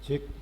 Cik.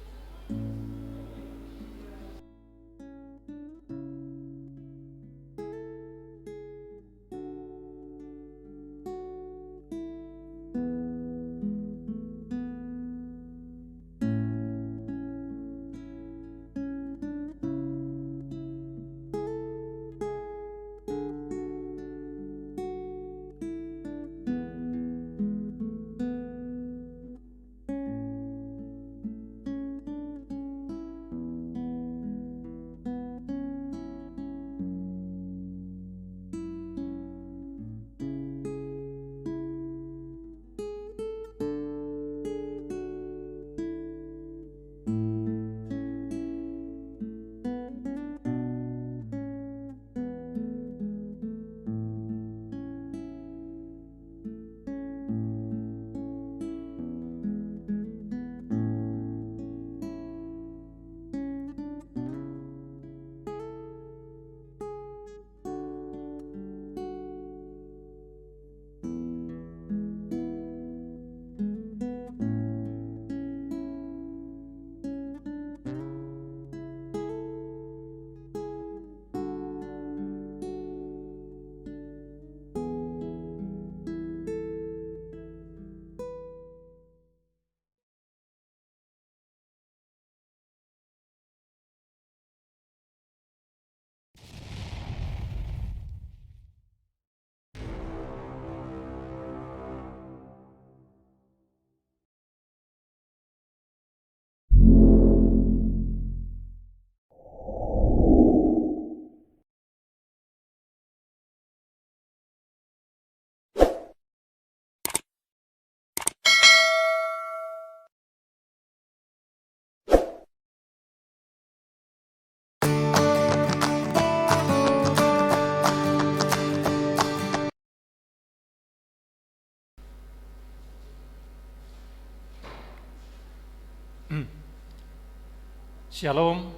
Shalom,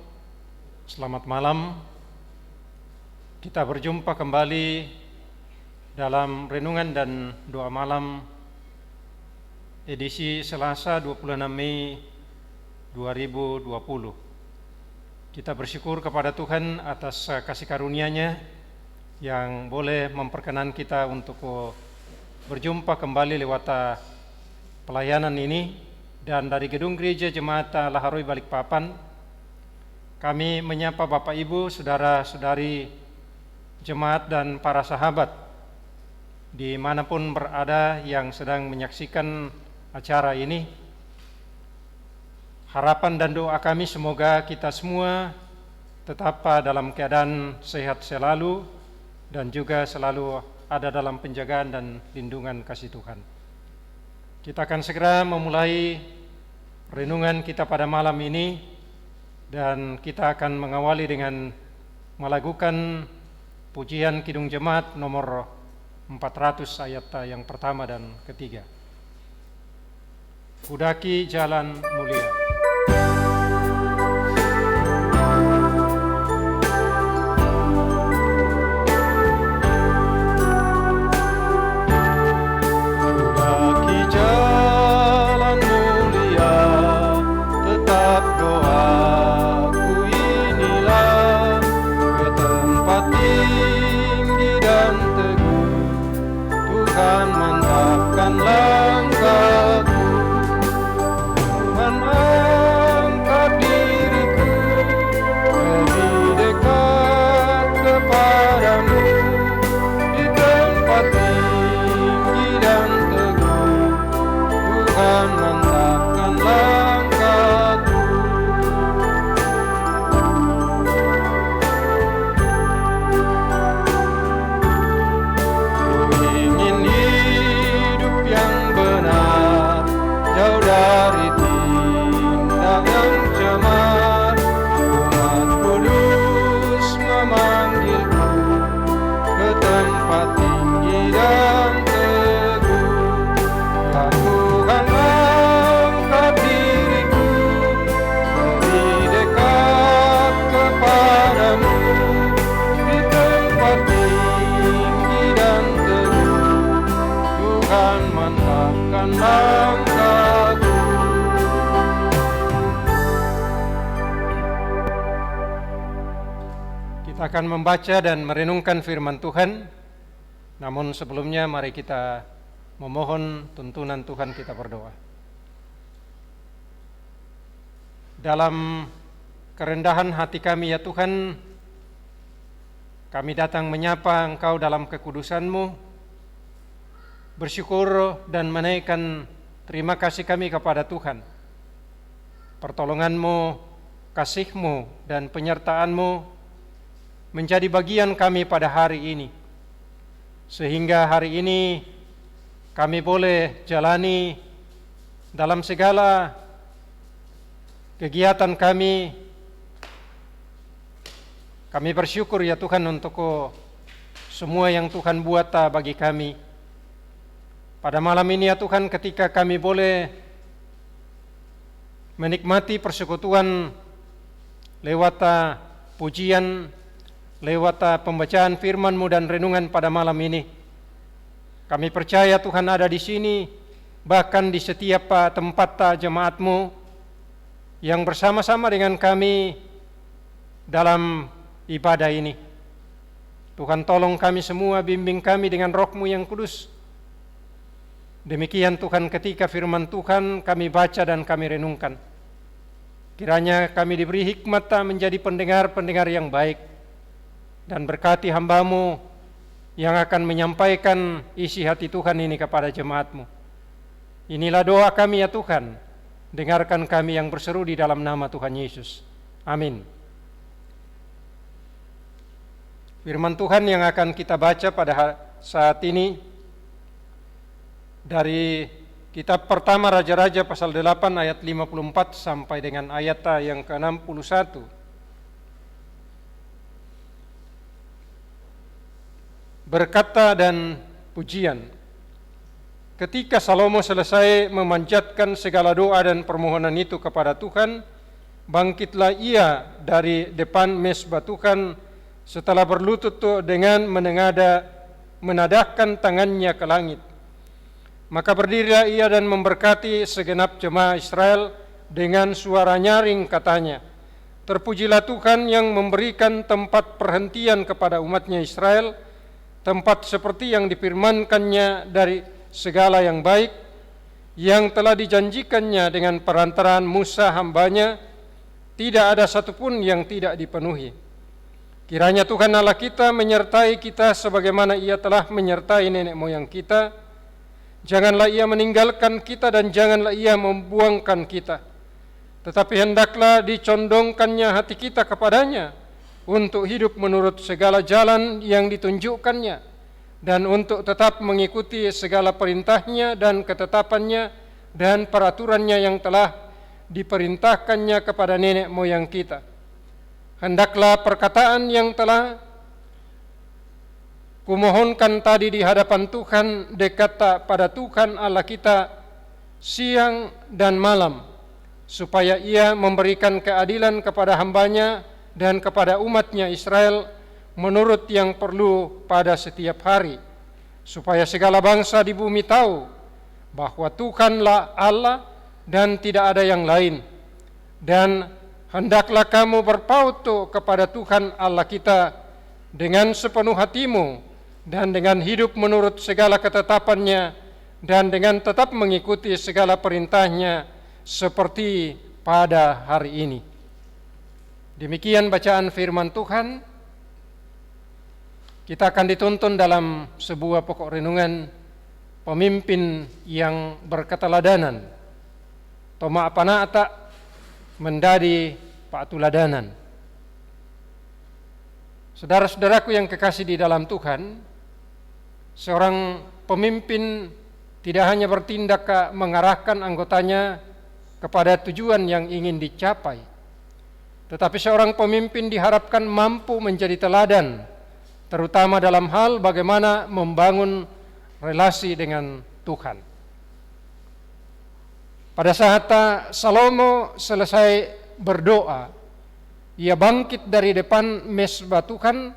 selamat malam. Kita berjumpa kembali dalam renungan dan doa malam edisi Selasa 26 Mei 2020. Kita bersyukur kepada Tuhan atas kasih karunia-Nya yang boleh memperkenan kita untuk berjumpa kembali lewat pelayanan ini. Dan dari Gedung Gereja Jemaat Laharoi Balikpapan, kami menyapa Bapak Ibu, Saudara-saudari jemaat dan para sahabat dimanapun berada yang sedang menyaksikan acara ini. Harapan dan doa kami semoga kita semua tetap dalam keadaan sehat selalu dan juga selalu ada dalam penjagaan dan lindungan kasih Tuhan. Kita akan segera memulai renungan kita pada malam ini. Dan kita akan mengawali dengan melakukan pujian Kidung Jemaat nomor 400 ayat yang pertama dan ketiga. Kudaki jalan mulia. Kita akan membaca dan merenungkan firman Tuhan. Namun sebelumnya mari kita memohon tuntunan Tuhan, kita berdoa. Dalam kerendahan hati kami ya Tuhan, kami datang menyapa Engkau dalam kekudusan-Mu, bersyukur dan menaikkan terima kasih kami kepada Tuhan. Pertolongan-Mu, kasih-Mu, dan penyertaan-Mu menjadi bagian kami pada hari ini, sehingga hari ini kami boleh jalani dalam segala kegiatan kami. Kami bersyukur ya Tuhan untuk semua yang Tuhan buat bagi kami. Pada malam ini ya Tuhan, ketika kami boleh menikmati persekutuan lewat pujian, lewat pembacaan firman-Mu dan renungan pada malam ini, kami percaya Tuhan ada di sini, bahkan di setiap tempat jemaat-Mu yang bersama-sama dengan kami dalam ibadah ini. Tuhan, tolong kami semua, bimbing kami dengan Roh-Mu yang kudus. Demikian Tuhan, ketika firman Tuhan kami baca dan kami renungkan, kiranya kami diberi hikmat menjadi pendengar-pendengar yang baik, dan berkati hamba-Mu yang akan menyampaikan isi hati Tuhan ini kepada jemaat-Mu. Inilah doa kami ya Tuhan, dengarkan kami yang berseru di dalam nama Tuhan Yesus. Amin. Firman Tuhan yang akan kita baca pada saat ini dari kitab pertama Raja-Raja pasal 8 ayat 54 sampai dengan ayat yang ke-61. Berkata dan pujian. Ketika Salomo selesai memanjatkan segala doa dan permohonan itu kepada Tuhan, bangkitlah ia dari depan mezbah Tuhan setelah berlutut dengan menadahkan tangannya ke langit. Maka berdirilah ia dan memberkati segenap jemaah Israel dengan suara nyaring, katanya, terpujilah Tuhan yang memberikan tempat perhentian kepada umatnya Israel, tempat seperti yang difirmankannya dari segala yang baik, yang telah dijanjikannya dengan perantaraan Musa hambanya, tidak ada satupun yang tidak dipenuhi. Kiranya Tuhan Allah kita menyertai kita sebagaimana Ia telah menyertai nenek moyang kita. Janganlah Ia meninggalkan kita dan janganlah Ia membuangkan kita, tetapi hendaklah dicondongkannya hati kita kepadanya, untuk hidup menurut segala jalan yang ditunjukkannya, dan untuk tetap mengikuti segala perintahnya dan ketetapannya dan peraturannya yang telah diperintahkannya kepada nenek moyang kita. Hendaklah perkataan yang telah kumohonkan tadi di hadapan Tuhan dekat pada Tuhan Allah kita siang dan malam, supaya Ia memberikan keadilan kepada hambanya dan kepada umatnya Israel menurut yang perlu pada setiap hari, supaya segala bangsa di bumi tahu bahwa Tuhanlah Allah dan tidak ada yang lain. Dan hendaklah kamu berpaut kepada Tuhan Allah kita dengan sepenuh hatimu dan dengan hidup menurut segala ketetapannya dan dengan tetap mengikuti segala perintahnya seperti pada hari ini. Demikian bacaan firman Tuhan. Kita akan dituntun dalam sebuah pokok renungan pemimpin yang berketeladanan. Toma apanata mendadi patuladanan. Saudara-saudaraku yang kekasih di dalam Tuhan, seorang pemimpin tidak hanya bertindak mengarahkan anggotanya kepada tujuan yang ingin dicapai, tetapi seorang pemimpin diharapkan mampu menjadi teladan, terutama dalam hal bagaimana membangun relasi dengan Tuhan. Pada saat Salomo selesai berdoa, ia bangkit dari depan mezbah Tuhan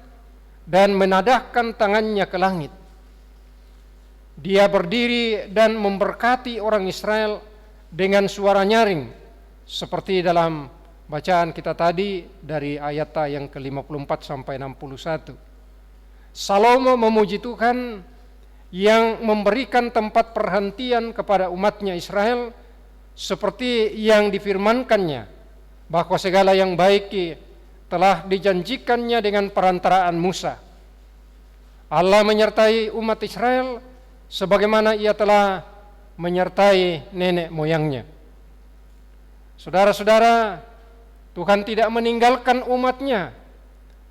dan menadahkan tangannya ke langit. Dia berdiri dan memberkati orang Israel dengan suara nyaring, seperti dalam bacaan kita tadi dari ayat yang ke-54 sampai 61. Salomo memuji Tuhan yang memberikan tempat perhentian kepada umatnya Israel seperti yang difirmankannya, bahwa segala yang baik telah dijanjikannya dengan perantaraan Musa. Allah menyertai umat Israel sebagaimana ia telah menyertai nenek moyangnya. Saudara-saudara, Tuhan tidak meninggalkan umatnya.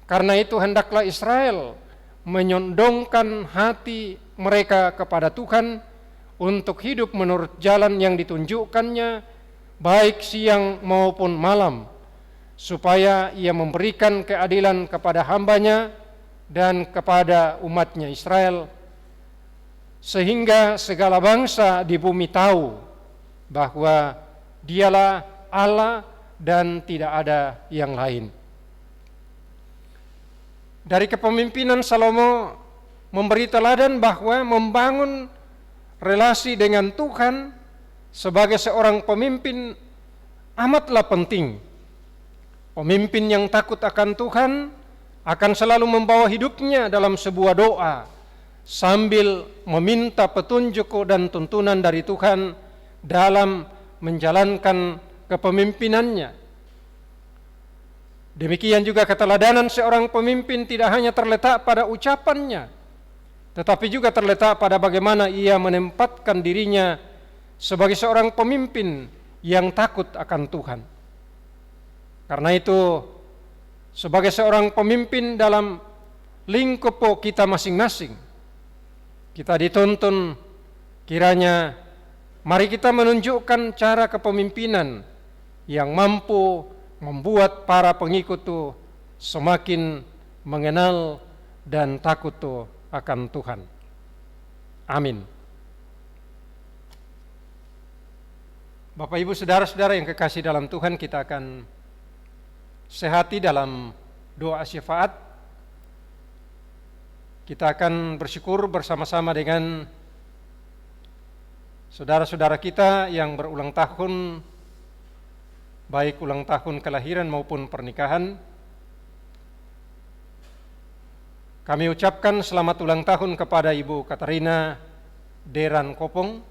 Karena itu hendaklah Israel menyondongkan hati mereka kepada Tuhan untuk hidup menurut jalan yang ditunjukkannya baik siang maupun malam, supaya ia memberikan keadilan kepada hambanya dan kepada umatnya Israel, sehingga segala bangsa di bumi tahu bahwa Dialah Allah dan tidak ada yang lain. Dari kepemimpinan Salomo memberi teladan bahwa membangun relasi dengan Tuhan sebagai seorang pemimpin amatlah penting. Pemimpin yang takut akan Tuhan akan selalu membawa hidupnya dalam sebuah doa sambil meminta petunjuk dan tuntunan dari Tuhan dalam menjalankan kepemimpinannya. Demikian juga keteladanan seorang pemimpin tidak hanya terletak pada ucapannya, tetapi juga terletak pada bagaimana ia menempatkan dirinya sebagai seorang pemimpin yang takut akan Tuhan. Karena itu, sebagai seorang pemimpin dalam lingkup kita masing-masing, kita dituntun kiranya mari kita menunjukkan cara kepemimpinan yang mampu membuat para pengikut itu semakin mengenal dan takut akan Tuhan. Amin. Bapak Ibu saudara-saudara yang kekasih dalam Tuhan, kita akan sehati dalam doa syafaat. Kita akan bersyukur bersama-sama dengan saudara-saudara kita yang berulang tahun, baik ulang tahun kelahiran maupun pernikahan. Kami ucapkan selamat ulang tahun kepada Ibu Katarina Deran Kopong,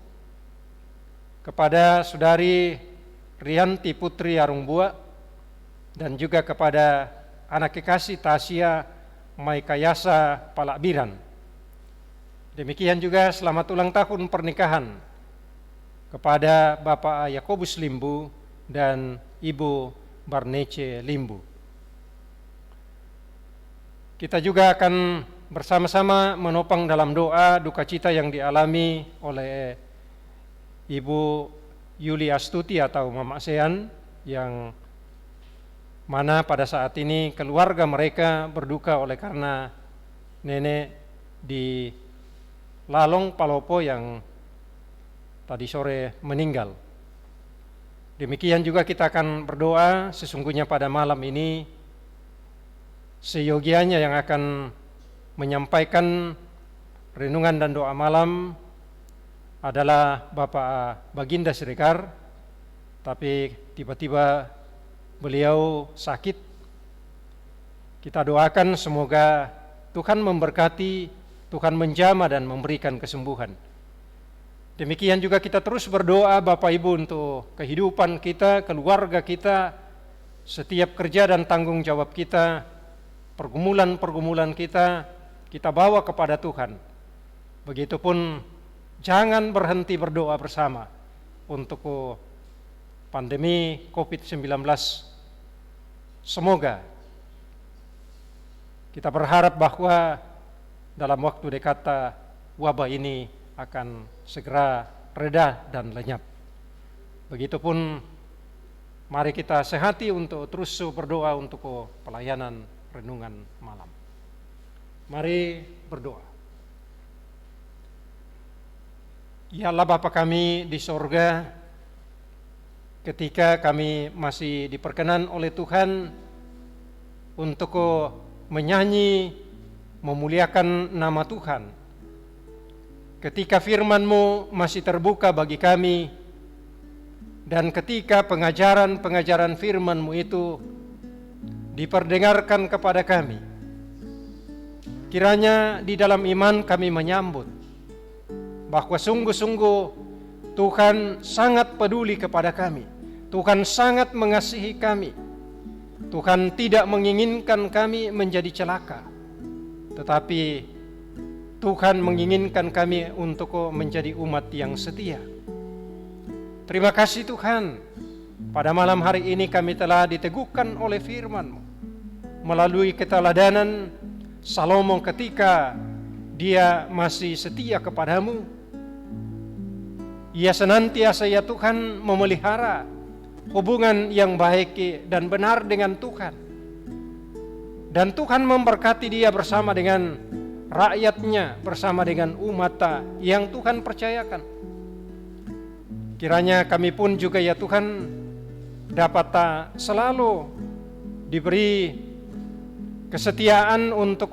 kepada Saudari Rianti Putri Arungbua, dan juga kepada anak kekasih Tasya Maikayasa Palakbiran. Demikian juga selamat ulang tahun pernikahan kepada Bapak Yakobus Limbu dan Ibu Barnece Limbu. Kita juga akan bersama-sama menopang dalam doa duka cita yang dialami oleh Ibu Yuli Astuti atau Mama Sean, yang mana pada saat ini keluarga mereka berduka oleh karena nenek di Lalong Palopo yang tadi sore meninggal. Demikian juga kita akan berdoa, sesungguhnya pada malam ini seyogianya yang akan menyampaikan renungan dan doa malam adalah Bapak Baginda Siregar, tapi tiba-tiba beliau sakit. Kita doakan semoga Tuhan memberkati, Tuhan menjamah dan memberikan kesembuhan. Demikian juga kita terus berdoa Bapak Ibu untuk kehidupan kita, keluarga kita, setiap kerja dan tanggung jawab kita, pergumulan-pergumulan kita bawa kepada Tuhan. Begitupun jangan berhenti berdoa bersama untuk pandemi COVID-19. Semoga kita berharap bahwa dalam waktu dekat wabah ini akan segera reda dan lenyap. Begitupun mari kita sehati untuk terus berdoa untuk pelayanan renungan malam. Mari berdoa. Ya Allah Bapa kami di sorga, ketika kami masih diperkenan oleh Tuhan untuk menyanyi, memuliakan nama Tuhan, ketika firman-Mu masih terbuka bagi kami Dan ketika pengajaran-pengajaran firman-Mu itu diperdengarkan kepada kami, kiranya di dalam iman kami menyambut bahwa sungguh-sungguh Tuhan sangat peduli kepada kami. Tuhan sangat mengasihi kami. Tuhan tidak menginginkan kami menjadi celaka, tetapi Tuhan menginginkan kami untuk menjadi umat yang setia. Terima kasih Tuhan, pada malam hari ini kami telah diteguhkan oleh firman-Mu melalui keteladanan Salomo ketika dia masih setia kepadamu. Ia senantiasa ya Tuhan memelihara hubungan yang baik dan benar dengan Tuhan. Dan Tuhan memberkati dia bersama dengan rakyatnya, bersama dengan umat yang Tuhan percayakan. Kiranya kami pun juga ya Tuhan dapat selalu diberi kesetiaan untuk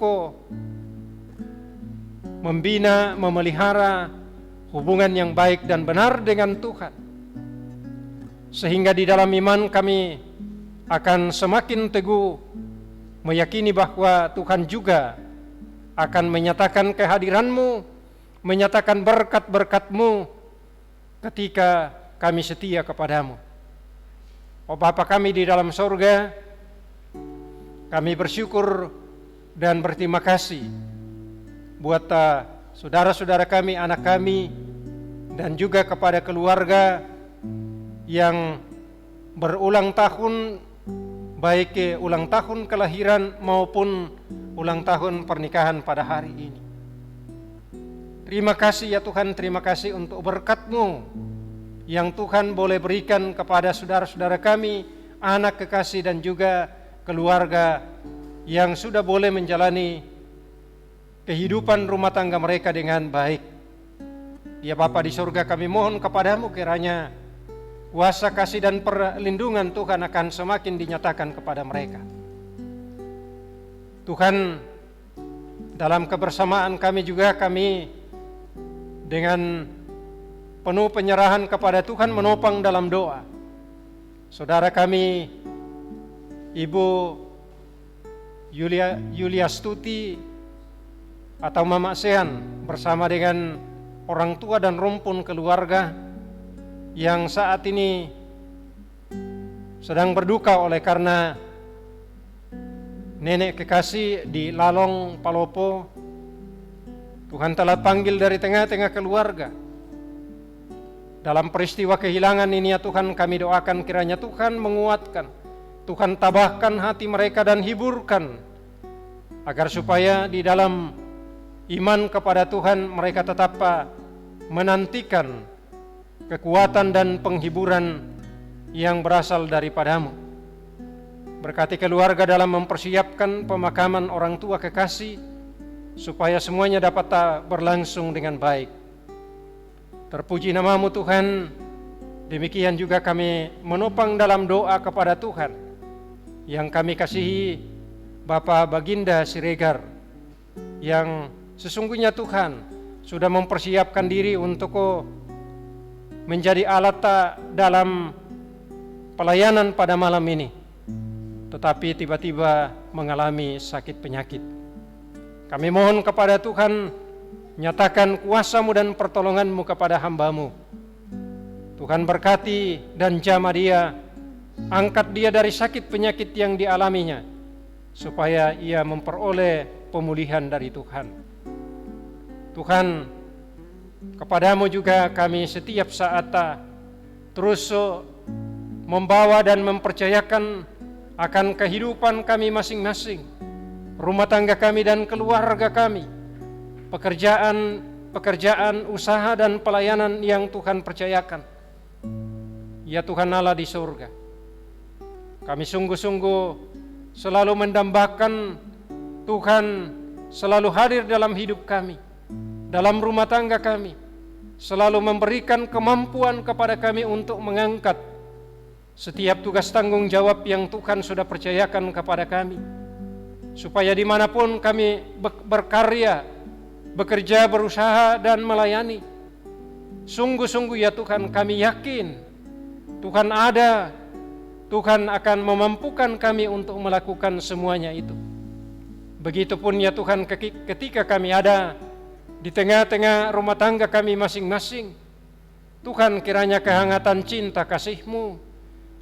membina, memelihara hubungan yang baik dan benar dengan Tuhan. Sehingga di dalam iman kami akan semakin teguh meyakini bahwa Tuhan juga akan menyatakan kehadiran-Mu, menyatakan berkat-berkat-Mu ketika kami setia kepadamu. Oh Bapa kami di dalam sorga, kami bersyukur dan berterima kasih buat saudara-saudara kami, anak kami, dan juga kepada keluarga yang berulang tahun, baik ulang tahun kelahiran maupun ulang tahun pernikahan pada hari ini. Terima kasih ya Tuhan, terima kasih untuk berkat-Mu yang Tuhan boleh berikan kepada saudara-saudara kami, anak kekasih dan juga keluarga yang sudah boleh menjalani kehidupan rumah tangga mereka dengan baik. Ya Bapa di surga, kami mohon kepadamu kiranya kuasa kasih dan perlindungan Tuhan akan semakin dinyatakan kepada mereka. Tuhan, dalam kebersamaan kami juga kami dengan penuh penyerahan kepada Tuhan menopang dalam doa saudara kami Ibu Yulia Stuti atau Mama Sean bersama dengan orang tua dan rumpun keluarga yang saat ini sedang berduka oleh karena nenek kekasih di Lalong, Palopo. Tuhan telah panggil dari tengah-tengah keluarga. Dalam peristiwa kehilangan ini ya Tuhan, kami doakan kiranya Tuhan menguatkan, Tuhan tabahkan hati mereka dan hiburkan, agar supaya di dalam iman kepada Tuhan mereka tetap menantikan kekuatan dan penghiburan yang berasal daripadamu. Berkati keluarga dalam mempersiapkan pemakaman orang tua kekasih, supaya semuanya dapat berlangsung dengan baik. Terpuji namamu Tuhan. Demikian juga kami menopang dalam doa kepada Tuhan yang kami kasihi Bapak Baginda Siregar, yang sesungguhnya Tuhan sudah mempersiapkan diri untuk menjadi alat dalam pelayanan pada malam ini, tetapi tiba-tiba mengalami sakit penyakit. Kami mohon kepada Tuhan, nyatakan kuasa-Mu dan pertolongan-Mu kepada hamba-Mu. Tuhan berkati dan jamah dia, angkat dia dari sakit penyakit yang dialaminya, supaya ia memperoleh pemulihan dari Tuhan. Tuhan, kepadamu juga kami setiap saat terus membawa dan mempercayakan akan kehidupan kami masing-masing, rumah tangga kami dan keluarga kami, pekerjaan, usaha dan pelayanan yang Tuhan percayakan. Ya Tuhan Allah di surga, kami sungguh-sungguh selalu mendambakan Tuhan selalu hadir dalam hidup kami, dalam rumah tangga kami, selalu memberikan kemampuan kepada kami untuk mengangkat setiap tugas tanggung jawab yang Tuhan sudah percayakan kepada kami, supaya dimanapun kami berkarya, bekerja, berusaha dan melayani, sungguh-sungguh ya Tuhan, kami yakin Tuhan ada, Tuhan akan memampukan kami untuk melakukan semuanya itu. Begitupun ya Tuhan, ketika kami ada di tengah-tengah rumah tangga kami masing-masing, Tuhan, kiranya kehangatan cinta kasih-Mu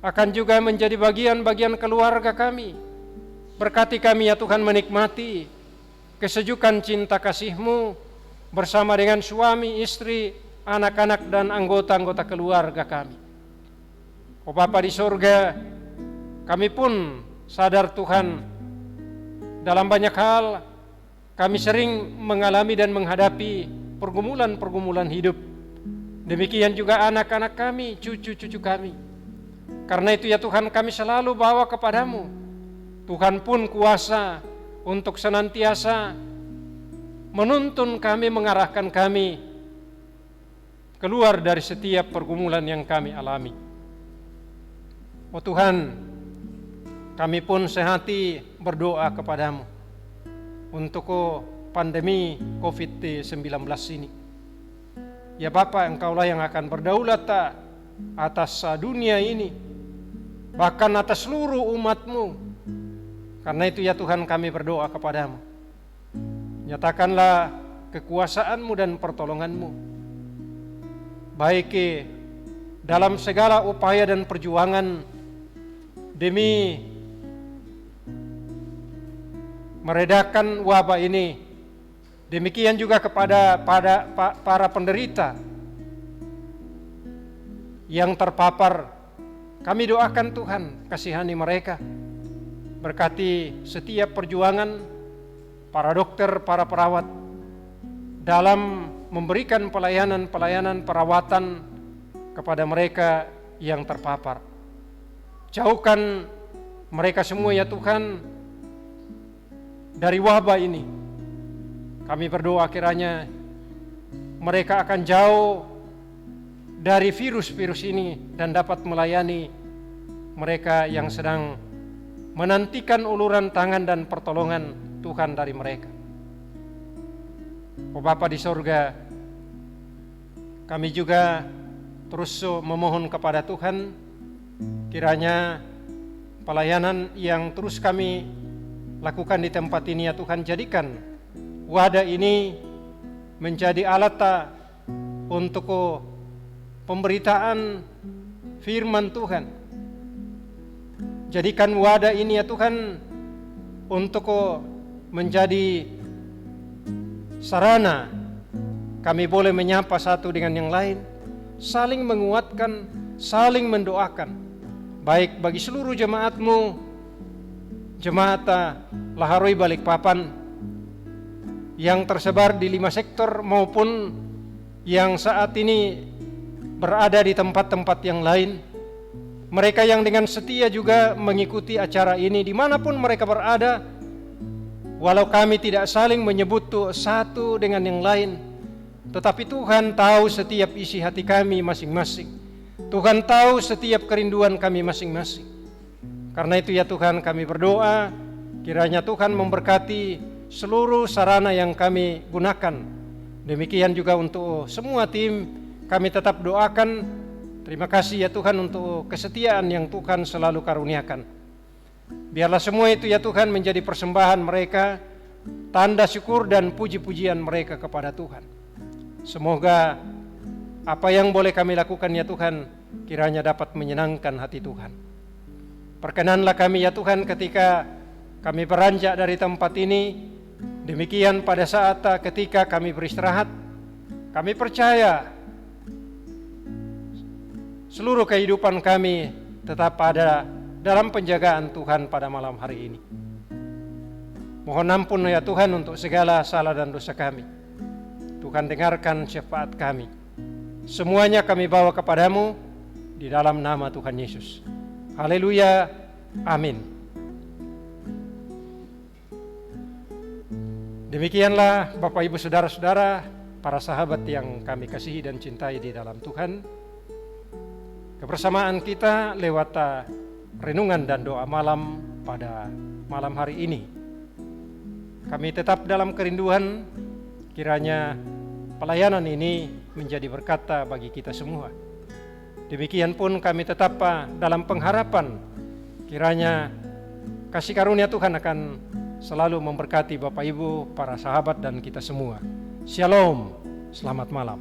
akan juga menjadi bagian-bagian keluarga kami. Berkati kami ya Tuhan menikmati kesejukan cinta kasih-Mu bersama dengan suami, istri, anak-anak dan anggota-anggota keluarga kami. Oh Bapa di sorga, kami pun sadar Tuhan, dalam banyak hal kami sering mengalami dan menghadapi pergumulan-pergumulan hidup. Demikian juga anak-anak kami, cucu-cucu kami. Karena itu ya Tuhan, kami selalu bawa kepadamu. Tuhan pun kuasa untuk senantiasa menuntun kami, mengarahkan kami keluar dari setiap pergumulan yang kami alami. Oh Tuhan, kami pun sehati berdoa kepadamu untuk pandemi COVID-19 ini. Ya Bapa, Engkaulah yang akan berdaulat atas dunia ini, bahkan atas seluruh umat-Mu. Karena itu ya Tuhan, kami berdoa kepadamu. Nyatakanlah kekuasaan-Mu dan pertolongan-Mu, baik dalam segala upaya dan perjuangan demi meredakan wabah ini. Demikian juga kepada para penderita yang terpapar. Kami doakan Tuhan, kasihani mereka. Berkati setiap perjuangan para dokter, para perawat dalam memberikan pelayanan perawatan kepada mereka yang terpapar. Jauhkan mereka semua ya Tuhan dari wabah ini. Kami berdoa kiranya mereka akan jauh dari virus-virus ini dan dapat melayani mereka yang sedang menantikan uluran tangan dan pertolongan Tuhan dari mereka. Oh Bapa di sorga, kami juga terus memohon kepada Tuhan, kiranya pelayanan yang terus kami lakukan di tempat ini ya Tuhan, jadikan wadah ini menjadi alat untuk pemberitaan firman Tuhan. Jadikan wadah ini ya Tuhan untuk menjadi sarana kami boleh menyapa satu dengan yang lain, saling menguatkan, saling mendoakan, baik bagi seluruh jemaat-Mu, jemaat Laharoi Balikpapan yang tersebar di 5 sektor maupun yang saat ini berada di tempat-tempat yang lain. Mereka yang dengan setia juga mengikuti acara ini dimanapun mereka berada, walau kami tidak saling menyebut satu dengan yang lain, tetapi Tuhan tahu setiap isi hati kami masing-masing. Tuhan tahu setiap kerinduan kami masing-masing. Karena itu ya Tuhan, kami berdoa kiranya Tuhan memberkati seluruh sarana yang kami gunakan. Demikian juga untuk semua tim, kami tetap doakan. Terima kasih ya Tuhan untuk kesetiaan yang Tuhan selalu karuniakan. Biarlah semua itu ya Tuhan menjadi persembahan mereka, tanda syukur dan puji-pujian mereka kepada Tuhan. Semoga apa yang boleh kami lakukan ya Tuhan, kiranya dapat menyenangkan hati Tuhan. Perkenanlah kami ya Tuhan ketika kami beranjak dari tempat ini, demikian pada saat ketika kami beristirahat, kami percaya seluruh kehidupan kami tetap ada dalam penjagaan Tuhan pada malam hari ini. Mohon ampun ya Tuhan untuk segala salah dan dosa kami. Tuhan dengarkan syafaat kami. Semuanya kami bawa kepadamu di dalam nama Tuhan Yesus. Haleluya, amin. Demikianlah Bapak Ibu Saudara-saudara, para sahabat yang kami kasihi dan cintai di dalam Tuhan, kebersamaan kita lewat renungan dan doa malam pada malam hari ini. Kami tetap dalam kerinduan, kiranya pelayanan ini menjadi berkat bagi kita semua. Demikian pun kami tetap dalam pengharapan kiranya kasih karunia Tuhan akan selalu memberkati Bapak Ibu, para sahabat dan kita semua. Shalom, selamat malam.